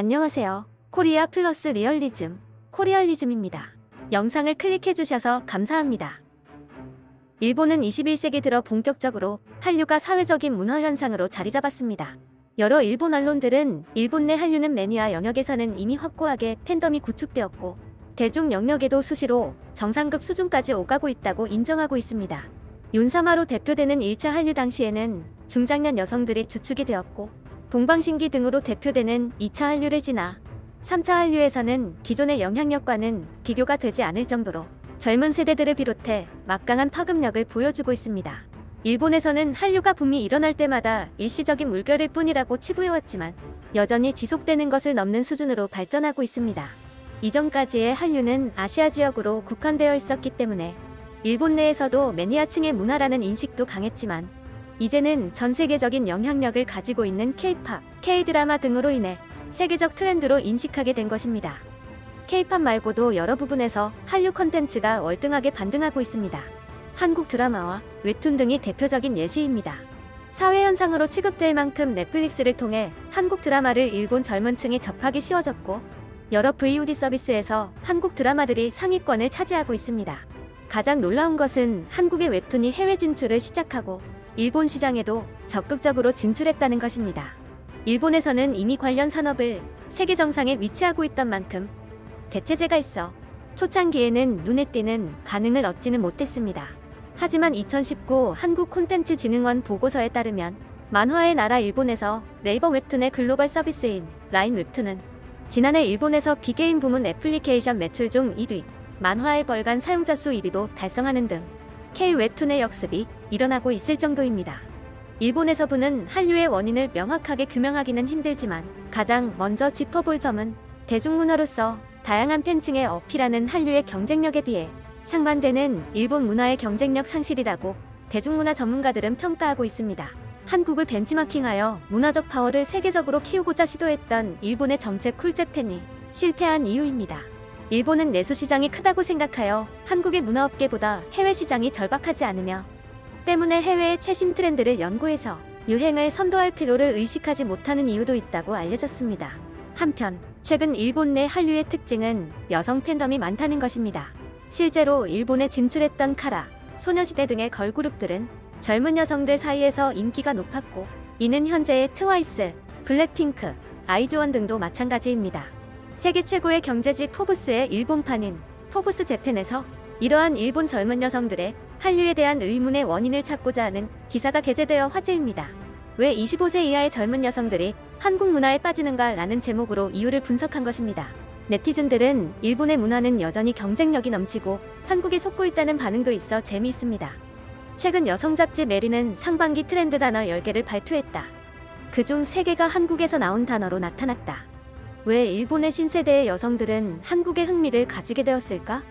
안녕하세요. 코리아 플러스 리얼리즘, 코리얼리즘입니다. 영상을 클릭해주셔서 감사합니다. 일본은 21세기 들어 본격적으로 한류가 사회적인 문화 현상으로 자리 잡았습니다. 여러 일본 언론들은 일본 내 한류는 매니아 영역에서는 이미 확고하게 팬덤이 구축되었고 대중 영역에도 수시로 정상급 수준까지 오가고 있다고 인정하고 있습니다. 윤사마로 대표되는 1차 한류 당시에는 중장년 여성들이 주축이 되었고 동방신기 등으로 대표되는 2차 한류를 지나 3차 한류에서는 기존의 영향력과는 비교가 되지 않을 정도로 젊은 세대들을 비롯해 막강한 파급력을 보여주고 있습니다. 일본에서는 한류가 붐이 일어날 때마다 일시적인 물결일 뿐이라고 치부해왔지만 여전히 지속되는 것을 넘는 수준으로 발전하고 있습니다. 이전까지의 한류는 아시아 지역으로 국한되어 있었기 때문에 일본 내에서도 매니아층의 문화라는 인식도 강했지만 이제는 전 세계적인 영향력을 가지고 있는 K-팝, K-드라마 등으로 인해 세계적 트렌드로 인식하게 된 것입니다. K-팝 말고도 여러 부분에서 한류 콘텐츠가 월등하게 반등하고 있습니다. 한국 드라마와 웹툰 등이 대표적인 예시입니다. 사회현상으로 취급될 만큼 넷플릭스를 통해 한국 드라마를 일본 젊은 층이 접하기 쉬워졌고 여러 VOD 서비스에서 한국 드라마들이 상위권을 차지하고 있습니다. 가장 놀라운 것은 한국의 웹툰이 해외 진출을 시작하고 일본 시장에도 적극적으로 진출했다는 것입니다. 일본에서는 이미 관련 산업을 세계 정상에 위치하고 있던 만큼 대체제가 있어 초창기에는 눈에 띄는 반응을 얻지는 못했습니다. 하지만 2019 한국콘텐츠진흥원 보고서에 따르면 만화의 나라 일본에서 네이버 웹툰의 글로벌 서비스인 라인 웹툰은 지난해 일본에서 비게임 부문 애플리케이션 매출 중 1위, 만화의 벌간 사용자 수 1위도 달성하는 등 K-웹툰의 역습이 일어나고 있을 정도입니다. 일본에서 부는 한류의 원인을 명확하게 규명하기는 힘들지만 가장 먼저 짚어볼 점은 대중문화로서 다양한 팬층에 어필하는 한류의 경쟁력에 비해 상반되는 일본 문화의 경쟁력 상실이라고 대중문화 전문가들은 평가하고 있습니다. 한국을 벤치마킹하여 문화적 파워를 세계적으로 키우고자 시도했던 일본의 정책 쿨재팬이 실패한 이유입니다. 일본은 내수 시장이 크다고 생각하여 한국의 문화업계보다 해외 시장이 절박하지 않으며 때문에 해외의 최신 트렌드를 연구해서 유행을 선도할 필요를 의식하지 못하는 이유도 있다고 알려졌습니다. 한편 최근 일본 내 한류의 특징은 여성 팬덤이 많다는 것입니다. 실제로 일본에 진출했던 카라, 소녀시대 등의 걸그룹들은 젊은 여성들 사이에서 인기가 높았고 이는 현재의 트와이스, 블랙핑크, 아이즈원 등도 마찬가지입니다. 세계 최고의 경제지 포브스의 일본판인 포브스 재팬에서 이러한 일본 젊은 여성들의 한류에 대한 의문의 원인을 찾고자 하는 기사가 게재되어 화제입니다. 왜 25세 이하의 젊은 여성들이 한국 문화에 빠지는가 라는 제목으로 이유를 분석한 것입니다. 네티즌들은 일본의 문화는 여전히 경쟁력이 넘치고 한국에 속고 있다는 반응도 있어 재미있습니다. 최근 여성 잡지 메리는 상반기 트렌드 단어 10개를 발표했다. 그중 3개가 한국에서 나온 단어로 나타났다. 왜 일본의 신세대의 여성들은 한국에 흥미를 가지게 되었을까?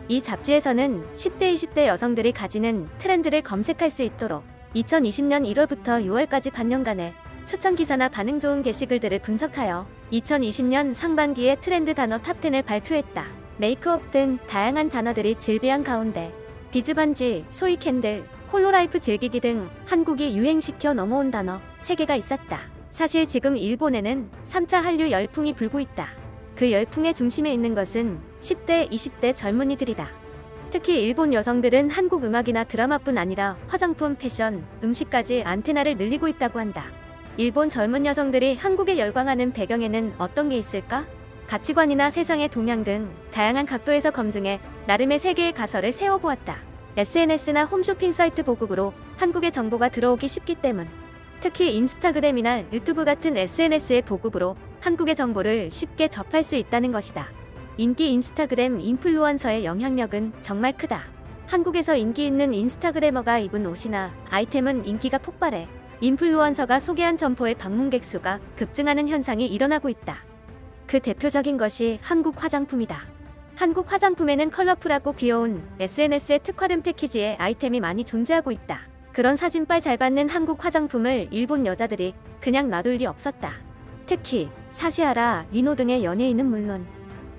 이 잡지에서는 10대, 20대 여성들이 가지는 트렌드를 검색할 수 있도록 2020년 1월부터 6월까지 반년간의 추천 기사나 반응 좋은 게시글들을 분석하여 2020년 상반기의 트렌드 단어 탑10을 발표했다. 메이크업 등 다양한 단어들이 질비한 가운데 비즈 반지, 소이 캔들, 홀로라이프 즐기기 등 한국이 유행시켜 넘어온 단어 3개가 있었다. 사실 지금 일본에는 3차 한류 열풍이 불고 있다. 그 열풍의 중심에 있는 것은 10대, 20대 젊은이들이다. 특히 일본 여성들은 한국 음악이나 드라마뿐 아니라 화장품, 패션, 음식까지 안테나를 늘리고 있다고 한다. 일본 젊은 여성들이 한국에 열광하는 배경에는 어떤 게 있을까? 가치관이나 세상의 동향 등 다양한 각도에서 검증해 나름의 세계의 가설을 세워보았다. SNS나 홈쇼핑 사이트 보급으로 한국의 정보가 들어오기 쉽기 때문. 특히 인스타그램이나 유튜브 같은 SNS의 보급으로 한국의 정보를 쉽게 접할 수 있다는 것이다. 인기 인스타그램 인플루언서의 영향력은 정말 크다. 한국에서 인기 있는 인스타그래머가 입은 옷이나 아이템은 인기가 폭발해 인플루언서가 소개한 점포의 방문객 수가 급증하는 현상이 일어나고 있다. 그 대표적인 것이 한국 화장품이다. 한국 화장품에는 컬러풀하고 귀여운 SNS에 특화된 패키지의 아이템이 많이 존재하고 있다. 그런 사진빨 잘 받는 한국 화장품을 일본 여자들이 그냥 놔둘 리 없었다. 특히 사시아라, 리노 등의 연예인은 물론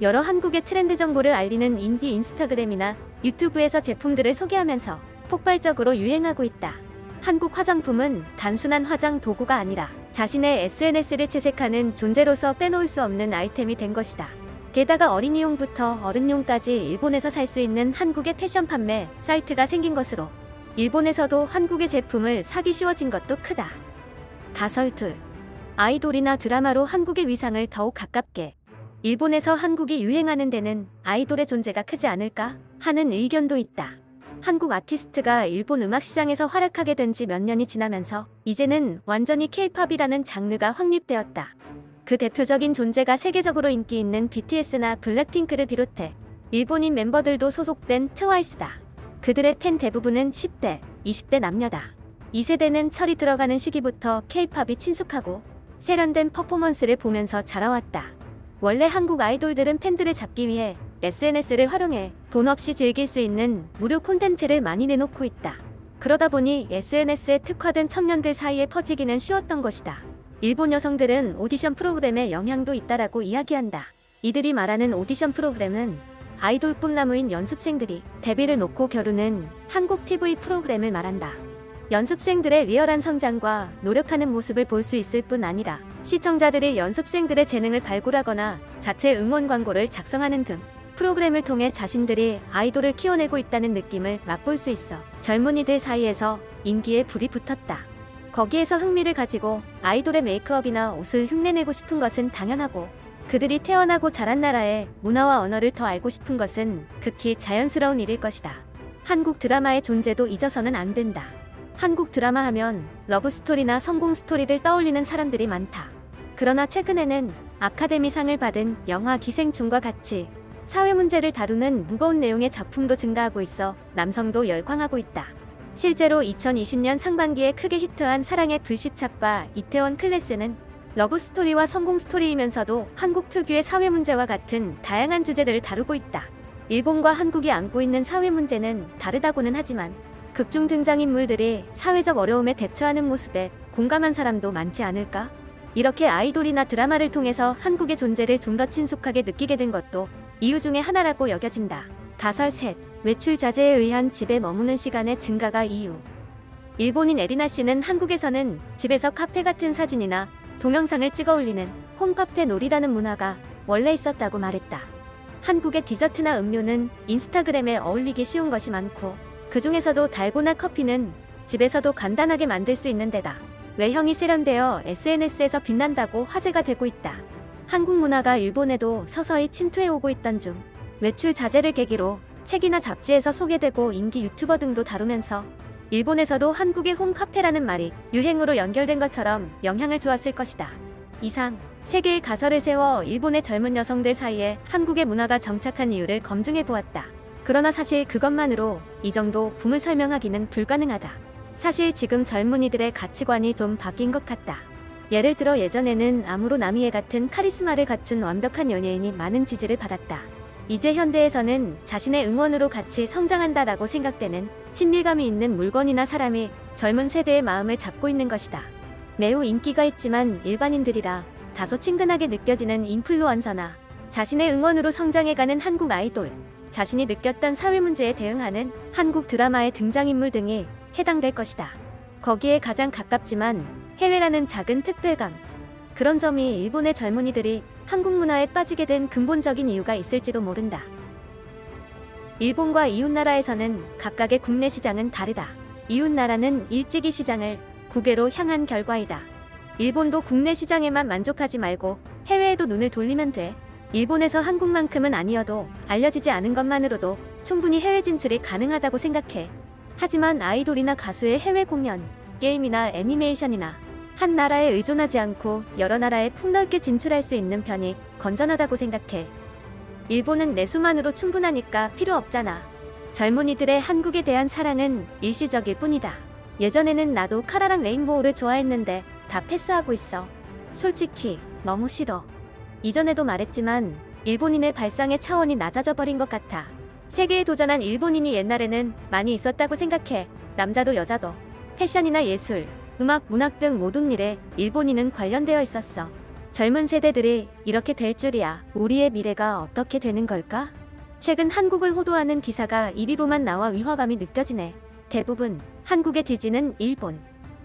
여러 한국의 트렌드 정보를 알리는 인기 인스타그램이나 유튜브에서 제품들을 소개하면서 폭발적으로 유행하고 있다. 한국 화장품은 단순한 화장 도구가 아니라 자신의 SNS를 채색하는 존재로서 빼놓을 수 없는 아이템이 된 것이다. 게다가 어린이용부터 어른용까지 일본에서 살 수 있는 한국의 패션 판매 사이트가 생긴 것으로 일본에서도 한국의 제품을 사기 쉬워진 것도 크다. 가설 2. 아이돌이나 드라마로 한국의 위상을 더욱 가깝게. 일본에서 한국이 유행하는 데는 아이돌의 존재가 크지 않을까 하는 의견도 있다. 한국 아티스트가 일본 음악 시장에서 활약하게 된 지 몇 년이 지나면서 이제는 완전히 K-팝이라는 장르가 확립되었다. 그 대표적인 존재가 세계적으로 인기 있는 BTS나 블랙핑크를 비롯해 일본인 멤버들도 소속된 트와이스다. 그들의 팬 대부분은 10대, 20대 남녀다. 이 세대는 철이 들어가는 시기부터 K-팝이 친숙하고 세련된 퍼포먼스를 보면서 자라왔다. 원래 한국 아이돌들은 팬들을 잡기 위해 SNS를 활용해 돈 없이 즐길 수 있는 무료 콘텐츠를 많이 내놓고 있다. 그러다 보니 SNS에 특화된 청년들 사이에 퍼지기는 쉬웠던 것이다. 일본 여성들은 오디션 프로그램에 영향도 있다라고 이야기한다. 이들이 말하는 오디션 프로그램은 아이돌 꿈나무인 연습생들이 데뷔를 놓고 겨루는 한국 TV 프로그램을 말한다. 연습생들의 리얼한 성장과 노력하는 모습을 볼 수 있을 뿐 아니라 시청자들이 연습생들의 재능을 발굴하거나 자체 응원 광고를 작성하는 등 프로그램을 통해 자신들이 아이돌을 키워내고 있다는 느낌을 맛볼 수 있어 젊은이들 사이에서 인기에 불이 붙었다. 거기에서 흥미를 가지고 아이돌의 메이크업이나 옷을 흉내내고 싶은 것은 당연하고 그들이 태어나고 자란 나라의 문화와 언어를 더 알고 싶은 것은 극히 자연스러운 일일 것이다. 한국 드라마의 존재도 잊어서는 안 된다. 한국 드라마 하면 러브스토리나 성공 스토리를 떠올리는 사람들이 많다. 그러나 최근에는 아카데미상을 받은 영화 기생충과 같이 사회 문제를 다루는 무거운 내용의 작품도 증가하고 있어 남성도 열광하고 있다. 실제로 2020년 상반기에 크게 히트한 사랑의 불시착과 이태원 클래스는 러브스토리와 성공스토리이면서도 한국 특유의 사회 문제와 같은 다양한 주제들을 다루고 있다. 일본과 한국이 안고 있는 사회 문제는 다르다고는 하지만 극중 등장인물들이 사회적 어려움에 대처하는 모습에 공감한 사람도 많지 않을까? 이렇게 아이돌이나 드라마를 통해서 한국의 존재를 좀 더 친숙하게 느끼게 된 것도 이유 중에 하나라고 여겨진다. 가설 3. 외출 자제에 의한 집에 머무는 시간의 증가가 이유. 일본인 에리나 씨는 한국에서는 집에서 카페 같은 사진이나 동영상을 찍어 올리는 홈카페 놀이라는 문화가 원래 있었다고 말했다. 한국의 디저트나 음료는 인스타그램에 어울리기 쉬운 것이 많고 그 중에서도 달고나 커피는 집에서도 간단하게 만들 수 있는 데다 외형이 세련되어 SNS에서 빛난다고 화제가 되고 있다. 한국 문화가 일본에도 서서히 침투해오고 있던 중 외출 자제를 계기로 책이나 잡지에서 소개되고 인기 유튜버 등도 다루면서 일본에서도 한국의 홈카페라는 말이 유행으로 연결된 것처럼 영향을 주었을 것이다. 이상 3개의 가설을 세워 일본의 젊은 여성들 사이에 한국의 문화가 정착한 이유를 검증해 보았다. 그러나 사실 그것만으로 이 정도 붐을 설명하기는 불가능하다. 사실 지금 젊은이들의 가치관이 좀 바뀐 것 같다. 예를 들어 예전에는 아무로 나미에 같은 카리스마를 갖춘 완벽한 연예인이 많은 지지를 받았다. 이제 현대에서는 자신의 응원으로 같이 성장한다라고 생각되는 친밀감이 있는 물건이나 사람이 젊은 세대의 마음을 잡고 있는 것이다. 매우 인기가 있지만 일반인들이라 다소 친근하게 느껴지는 인플루언서나 자신의 응원으로 성장해가는 한국 아이돌, 자신이 느꼈던 사회 문제에 대응하는 한국 드라마의 등장인물 등이 해당될 것이다. 거기에 가장 가깝지만 해외라는 작은 특별감, 그런 점이 일본의 젊은이들이 한국 문화에 빠지게 된 근본적인 이유가 있을지도 모른다. 일본과 이웃나라에서는 각각의 국내 시장은 다르다. 이웃나라는 일찍이 시장을 국외로 향한 결과이다. 일본도 국내 시장에만 만족하지 말고 해외에도 눈을 돌리면 돼. 일본에서 한국만큼은 아니어도 알려지지 않은 것만으로도 충분히 해외 진출이 가능하다고 생각해. 하지만 아이돌이나 가수의 해외 공연, 게임이나 애니메이션이나 한 나라에 의존하지 않고 여러 나라에 폭넓게 진출할 수 있는 편이 건전하다고 생각해. 일본은 내수만으로 충분하니까 필요 없잖아. 젊은이들의 한국에 대한 사랑은 일시적일 뿐이다. 예전에는 나도 카라랑 레인보우를 좋아했는데 다 패스하고 있어. 솔직히 너무 싫어. 이전에도 말했지만 일본인의 발상의 차원이 낮아져 버린 것 같아. 세계에 도전한 일본인이 옛날에는 많이 있었다고 생각해. 남자도 여자도. 패션이나 예술, 음악, 문학 등 모든 일에 일본인은 관련되어 있었어. 젊은 세대들이 이렇게 될 줄이야. 우리의 미래가 어떻게 되는 걸까? 최근 한국을 호도하는 기사가 1위로만 나와 위화감이 느껴지네. 대부분 한국의 뒤지는 일본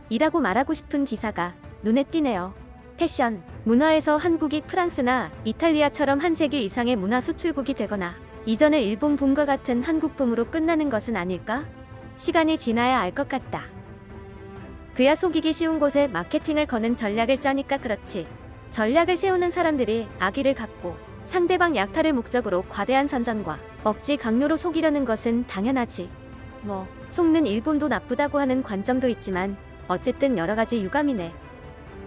이라고 말하고 싶은 기사가 눈에 띄네요. 패션, 문화에서 한국이 프랑스나 이탈리아처럼 한 세계 이상의 문화 수출국이 되거나 이전의 일본 붐과 같은 한국 붐으로 끝나는 것은 아닐까? 시간이 지나야 알 것 같다. 그야 속이기 쉬운 곳에 마케팅을 거는 전략을 짜니까 그렇지. 전략을 세우는 사람들이 악의를 갖고 상대방 약탈을 목적으로 과대한 선전과 억지 강요로 속이려는 것은 당연하지. 속는 일본도 나쁘다고 하는 관점도 있지만 어쨌든 여러가지 유감이네.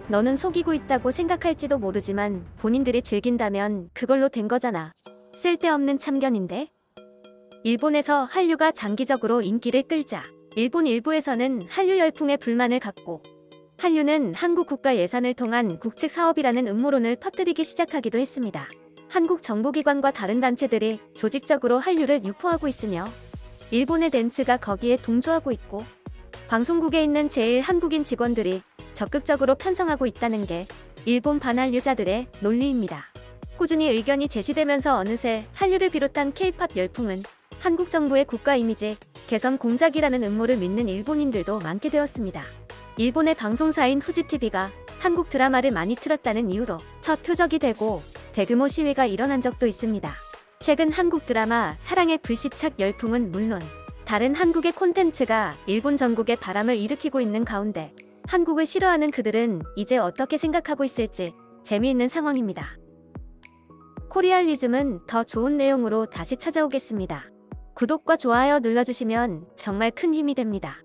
너는 속이고 있다고 생각할지도 모르지만 본인들이 즐긴다면 그걸로 된 거잖아. 쓸데없는 참견인데? 일본에서 한류가 장기적으로 인기를 끌자 일본 일부에서는 한류 열풍에 불만을 갖고 한류는 한국 국가 예산을 통한 국책 사업이라는 음모론을 퍼뜨리기 시작하기도 했습니다. 한국 정부기관과 다른 단체들이 조직적으로 한류를 유포하고 있으며 일본의 덴츠가 거기에 동조하고 있고 방송국에 있는 제일 한국인 직원들이 적극적으로 편성하고 있다는 게 일본 반한류자들의 논리입니다. 꾸준히 의견이 제시되면서 어느새 한류를 비롯한 K-팝 열풍은 한국 정부의 국가 이미지 개선 공작이라는 음모를 믿는 일본인들도 많게 되었습니다. 일본의 방송사인 후지TV가 한국 드라마를 많이 틀었다는 이유로 첫 표적이 되고 대규모 시위가 일어난 적도 있습니다. 최근 한국 드라마 사랑의 불시착 열풍은 물론 다른 한국의 콘텐츠가 일본 전국에 바람을 일으키고 있는 가운데 한국을 싫어하는 그들은 이제 어떻게 생각하고 있을지 재미있는 상황입니다. 코리알리즘은 더 좋은 내용으로 다시 찾아오겠습니다. 구독과 좋아요 눌러주시면 정말 큰 힘이 됩니다.